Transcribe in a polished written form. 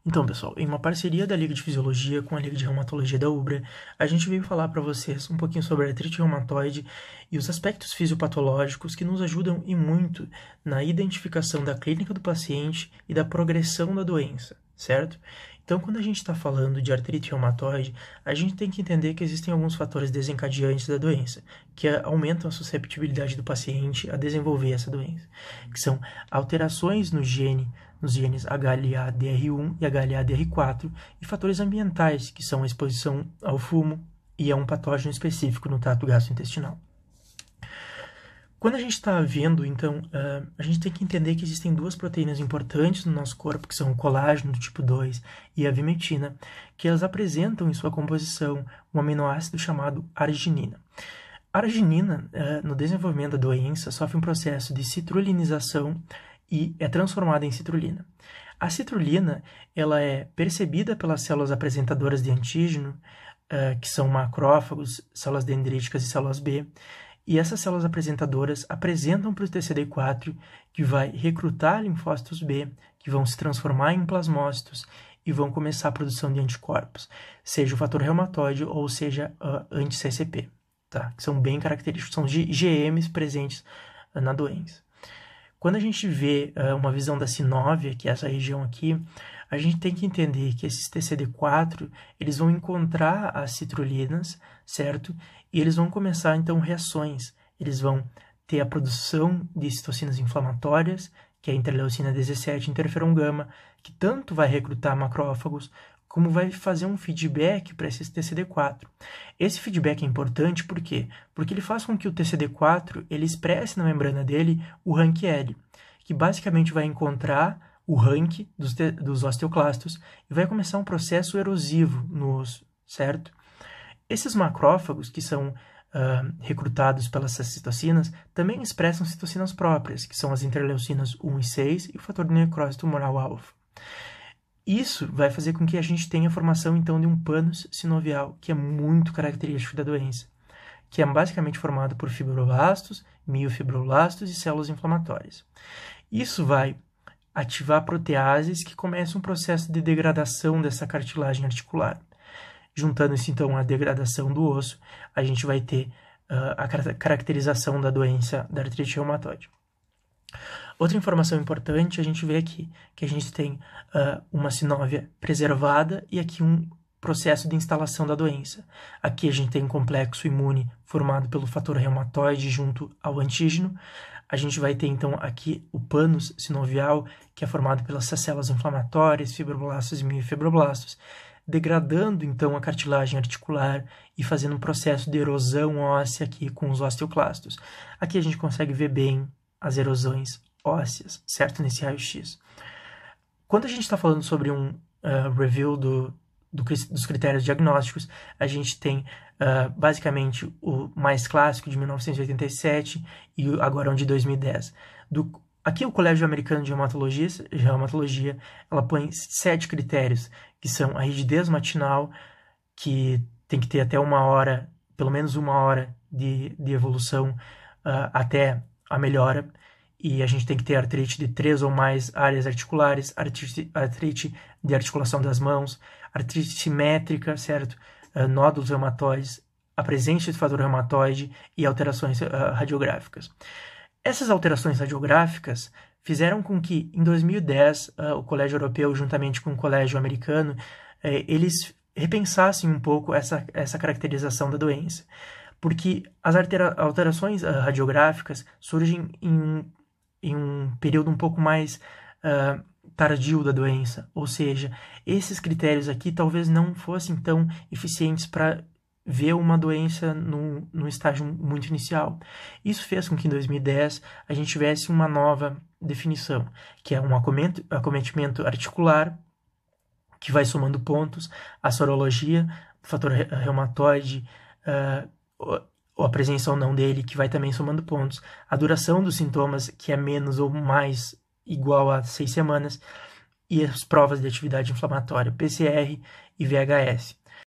Então, pessoal, em uma parceria da Liga de Fisiologia com a Liga de Reumatologia da UBRA, a gente veio falar para vocês um pouquinho sobre a artrite reumatoide e os aspectos fisiopatológicos que nos ajudam e muito na identificação da clínica do paciente e da progressão da doença, certo? Então, quando a gente está falando de artrite reumatoide, a gente tem que entender que existem alguns fatores desencadeantes da doença, que aumentam a susceptibilidade do paciente a desenvolver essa doença, que são alterações nos genes HLA-DR1 e HLA-DR4 e fatores ambientais, que são a exposição ao fumo e a um patógeno específico no trato gastrointestinal. Quando a gente está vendo, então, a gente tem que entender que existem duas proteínas importantes no nosso corpo, que são o colágeno do tipo 2 e a vimentina, que elas apresentam em sua composição um aminoácido chamado arginina. A arginina, no desenvolvimento da doença, sofre um processo de citrulinização e é transformada em citrulina. A citrulina ela é percebida pelas células apresentadoras de antígeno, que são macrófagos, células dendríticas e células B, e essas células apresentadoras apresentam para o TCD4, que vai recrutar linfócitos B, que vão se transformar em plasmócitos e vão começar a produção de anticorpos, seja o fator reumatoide ou seja anti-CCP, tá? Que são bem característicos, são GMs presentes na doença. Quando a gente vê uma visão da sinóvia, que é essa região aqui, a gente tem que entender que esses TCD4, eles vão encontrar as citrulinas, certo? E eles vão começar, então, reações. Eles vão ter a produção de citocinas inflamatórias, que é a interleucina 17 e interferon gama, que tanto vai recrutar macrófagos, como vai fazer um feedback para esses TCD4. Esse feedback é importante por quê? Porque ele faz com que o TCD4 ele expresse na membrana dele o RANKL, que basicamente vai encontrar o rank dos osteoclastos e vai começar um processo erosivo no osso, certo? Esses macrófagos, que são recrutados pelas citocinas, também expressam citocinas próprias, que são as interleucinas 1 e 6 e o fator de necrose tumoral alfa. Isso vai fazer com que a gente tenha a formação, então, de um pânus sinovial, que é muito característico da doença, que é basicamente formado por fibroblastos, miofibroblastos e células inflamatórias. Isso vai ativar proteases que começam um processo de degradação dessa cartilagem articular. Juntando-se, então, à degradação do osso, a gente vai ter a caracterização da doença da artrite reumatoide. Outra informação importante, a gente vê aqui que a gente tem uma sinóvia preservada e aqui um processo de instalação da doença. Aqui a gente tem um complexo imune formado pelo fator reumatoide junto ao antígeno. A gente vai ter, então, aqui o pânus sinovial, que é formado pelas células inflamatórias, fibroblastos e miofibroblastos, degradando, então, a cartilagem articular e fazendo um processo de erosão óssea aqui com os osteoclastos. Aqui a gente consegue ver bem as erosões ósseas, certo? Nesse raio-x. Quando a gente está falando sobre um review dos critérios diagnósticos, a gente tem basicamente o mais clássico de 1987 e agora um de 2010. Aqui o Colégio Americano de Reumatologia, ela põe 7 critérios, que são a rigidez matinal, que tem que ter até 1 hora, pelo menos 1 hora de evolução até a melhora, e a gente tem que ter artrite de 3 ou mais áreas articulares, artrite de articulação das mãos, artrite simétrica, certo? Nódulos reumatoides, a presença de fator reumatoide e alterações radiográficas. Essas alterações radiográficas fizeram com que, em 2010, o Colégio Europeu, juntamente com o Colégio Americano, eles repensassem um pouco essa caracterização da doença. Porque as alterações radiográficas surgem em um período um pouco mais tardio da doença, ou seja, esses critérios aqui talvez não fossem tão eficientes para ver uma doença num estágio muito inicial. Isso fez com que em 2010 a gente tivesse uma nova definição, que é um acometimento articular, que vai somando pontos, a sorologia, o fator reumatoide, ou a presença ou não dele, que vai também somando pontos, a duração dos sintomas, que é menos ou mais igual a 6 semanas, e as provas de atividade inflamatória, PCR e VHS.